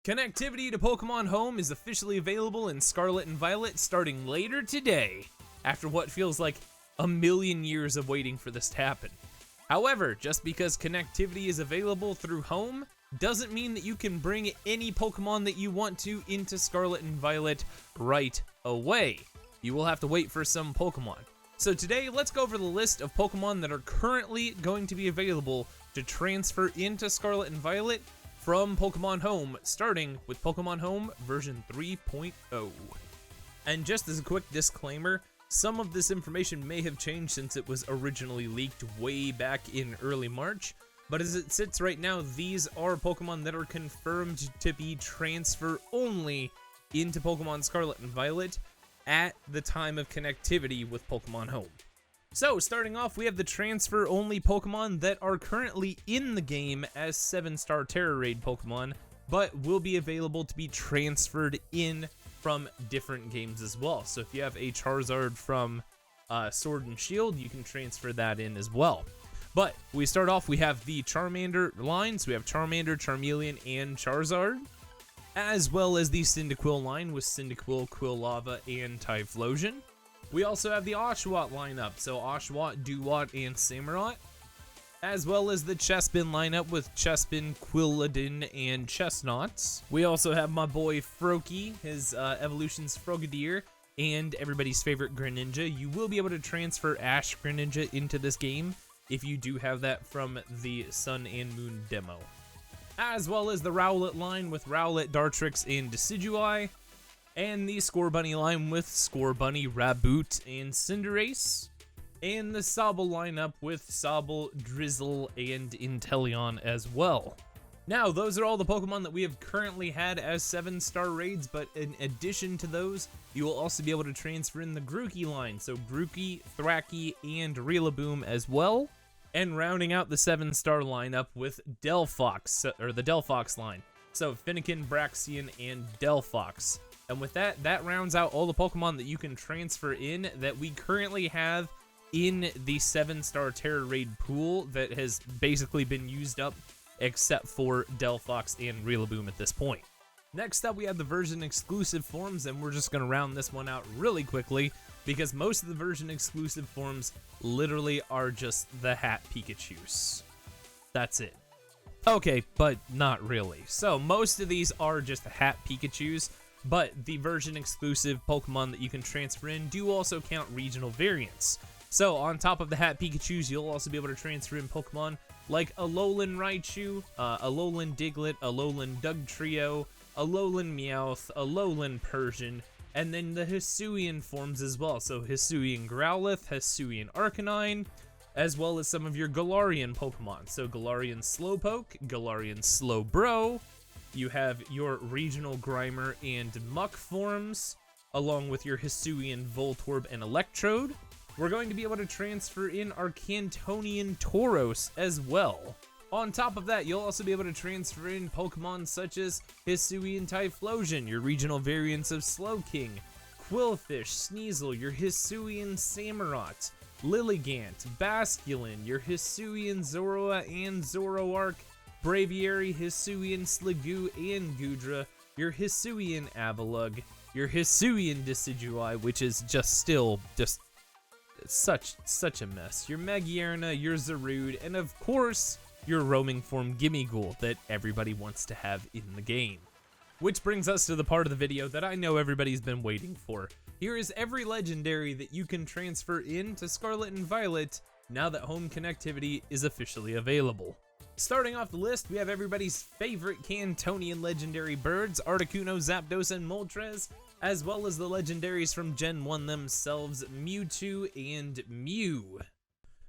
Connectivity to Pokemon Home is officially available in Scarlet and Violet starting later today, after what feels like a million years of waiting for this to happen. However, just because connectivity is available through Home doesn't mean that you can bring any Pokemon that you want to into Scarlet and Violet right away. You will have to wait for some Pokemon. So today, let's go over the list of Pokemon that are currently going to be available to transfer into Scarlet and Violet from Pokemon Home, starting with Pokemon Home version 3.0. And just as a quick disclaimer, some of this information may have changed since it was originally leaked way back in early March, but as it sits right now, these are Pokemon that are confirmed to be transfer only into Pokemon Scarlet and Violet at the time of connectivity with Pokemon Home. So, starting off, we have the transfer-only Pokemon that are currently in the game as 7-star Terror Raid Pokemon, but will be available to be transferred in from different games as well. So if you have a Charizard from Sword and Shield, you can transfer that in as well. But we start off, we have the Charmander line, so we have Charmander, Charmeleon, and Charizard, as well as the Cyndaquil line with Cyndaquil, Quilava, and Typhlosion. We also have the Oshawott lineup, so Oshawott, Dewott, and Samurott, as well as the Chespin lineup with Chespin, Quilladin, and Chestnuts. We also have my boy Froakie, his evolutions Frogadier, and everybody's favorite Greninja. You will be able to transfer Ash Greninja into this game if you do have that from the Sun and Moon demo. As well as the Rowlet line with Rowlet, Dartrix, and Decidueye, and the Scorbunny line with Scorbunny, Raboot, and Cinderace, and the Sobble lineup with Sobble, Drizzle, and Inteleon as well. Now, those are all the Pokemon that we have currently had as 7-star raids, but in addition to those, you will also be able to transfer in the Grookey line, so Grookey, Thwackey, and Rillaboom as well, and rounding out the 7-star lineup with Delphox, or the Delphox line, so Finnegan, Braxian, and Delphox. And with that, that rounds out all the Pokemon that you can transfer in that we currently have in the 7-star Terror Raid pool that has basically been used up except for Delphox and Rillaboom at this point. Next up, we have the version exclusive forms, and we're just going to round this one out really quickly because most of the version exclusive forms literally are just the Hat Pikachus. That's it. Okay, but not really. So most of these are just Hat Pikachus, but the version exclusive Pokemon that you can transfer in do also count regional variants. So on top of the Hat Pikachus, you'll also be able to transfer in Pokemon like Alolan Raichu, Alolan Diglett, Alolan Dugtrio, Alolan Meowth, Alolan Persian, and then the Hisuian forms as well. So Hisuian Growlithe, Hisuian Arcanine, as well as some of your Galarian Pokemon. So Galarian Slowpoke, Galarian Slowbro. You have your regional Grimer and Muck forms, along with your Hisuian Voltorb and Electrode. We're going to be able to transfer in our Cantonian Tauros as well. On top of that, you'll also be able to transfer in Pokemon such as Hisuian Typhlosion, your regional variants of Slowking, Quillfish, Sneasel, your Hisuian Samurott, Lilligant, Basculin, your Hisuian Zorua and Zoroark, Braviary, Hisuian Sliggoo and Goodra, your Hisuian Avalugg, your Hisuian Decidueye, which is just still just such a mess, your Magierna, your Zarude, and of course, your roaming form Gimmighoul that everybody wants to have in the game. Which brings us to the part of the video that I know everybody's been waiting for. Here is every legendary that you can transfer in to Scarlet and Violet now that home connectivity is officially available. Starting off the list, we have everybody's favorite Cantonian legendary birds, Articuno, Zapdos, and Moltres, as well as the legendaries from Gen 1 themselves, Mewtwo and Mew.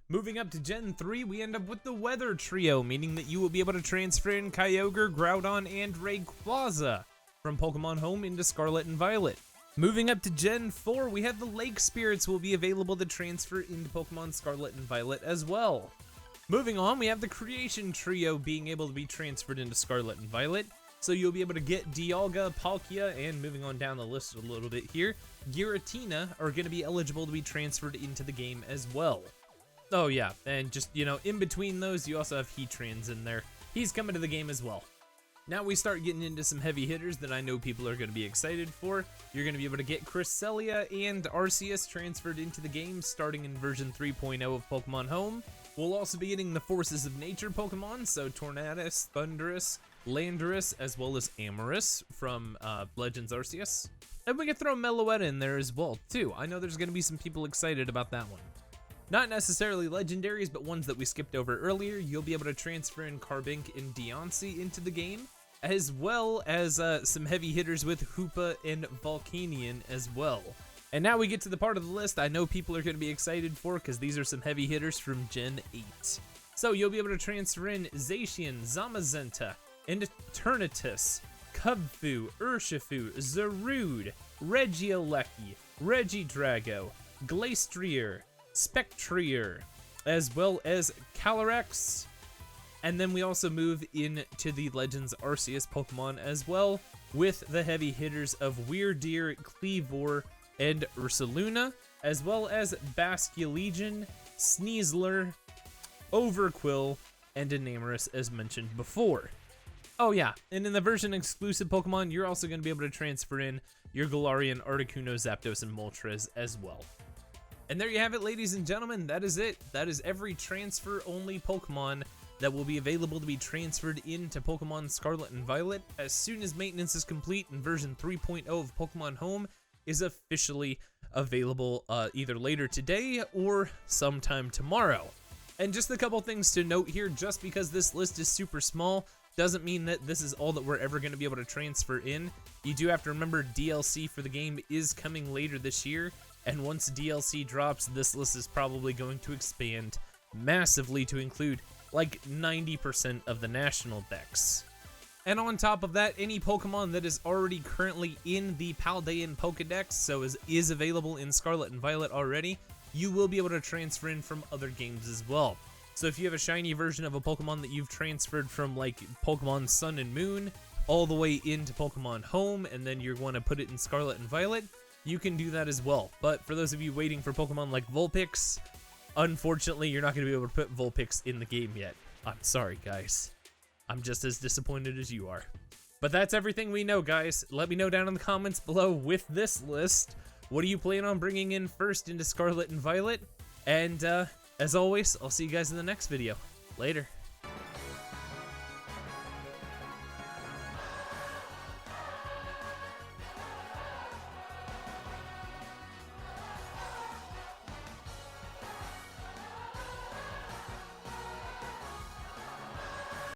Moving up to Gen 3, we end up with the Weather Trio, meaning that you will be able to transfer in Kyogre, Groudon, and Rayquaza from Pokemon Home into Scarlet and Violet. Moving up to Gen 4, we have the Lake Spirits will be available to transfer into Pokemon Scarlet and Violet as well. Moving on, we have the Creation Trio being able to be transferred into Scarlet and Violet. So you'll be able to get Dialga, Palkia, and moving on down the list a little bit here, Giratina are going to be eligible to be transferred into the game as well. Oh yeah, and just, in between those, you also have Heatrans in there. He's coming to the game as well. Now we start getting into some heavy hitters that I know people are going to be excited for. You're going to be able to get Cresselia and Arceus transferred into the game starting in version 3.0 of Pokemon Home. We'll also be getting the Forces of Nature Pokemon, so Tornadus, Thundurus, Landorus, as well as Amorous from Legends Arceus. And we can throw Meloetta in there as well, too. I know there's going to be some people excited about that one. Not necessarily legendaries, but ones that we skipped over earlier. You'll be able to transfer in Carbink and Deoncé into the game, as well as some heavy hitters with Hoopa and Volcanion as well. And now we get to the part of the list I know people are going to be excited for, because these are some heavy hitters from Gen 8. So you'll be able to transfer in Zacian, Zamazenta, and Eternatus, Cubfu, Urshifu, Zarude, Regieleki, Regidrago, Glastrier, Spectrier, as well as Calyrex. And then we also move into the Legends Arceus Pokemon as well, with the heavy hitters of Weirdeer, Cleavor, and Ursaluna, as well as Basculegion, Sneasler, Overquill, and Enamorous as mentioned before. Oh yeah, and in the version exclusive Pokemon, you're also going to be able to transfer in your Galarian, Articuno, Zapdos, and Moltres as well. And there you have it, ladies and gentlemen, that is it. That is every transfer-only Pokemon that will be available to be transferred into Pokemon Scarlet and Violet as soon as maintenance is complete and version 3.0 of Pokemon Home is officially available either later today or sometime tomorrow. And just a couple things to note here, just because this list is super small doesn't mean that this is all that we're ever going to be able to transfer in. You do have to remember DLC for the game is coming later this year, and once DLC drops, this list is probably going to expand massively to include like 90% of the national decks. And on top of that, any Pokemon that is already currently in the Paldean Pokedex, so is available in Scarlet and Violet already, you will be able to transfer in from other games as well. So if you have a shiny version of a Pokemon that you've transferred from like Pokemon Sun and Moon all the way into Pokemon Home, and then you're going to put it in Scarlet and Violet, you can do that as well. But for those of you waiting for Pokemon like Vulpix, unfortunately, you're not going to be able to put Vulpix in the game yet. I'm sorry, guys. I'm just as disappointed as you are. But that's everything we know, guys. Let me know down in the comments below with this list. What do you plan on bringing in first into Scarlet and Violet? And as always, I'll see you guys in the next video. Later.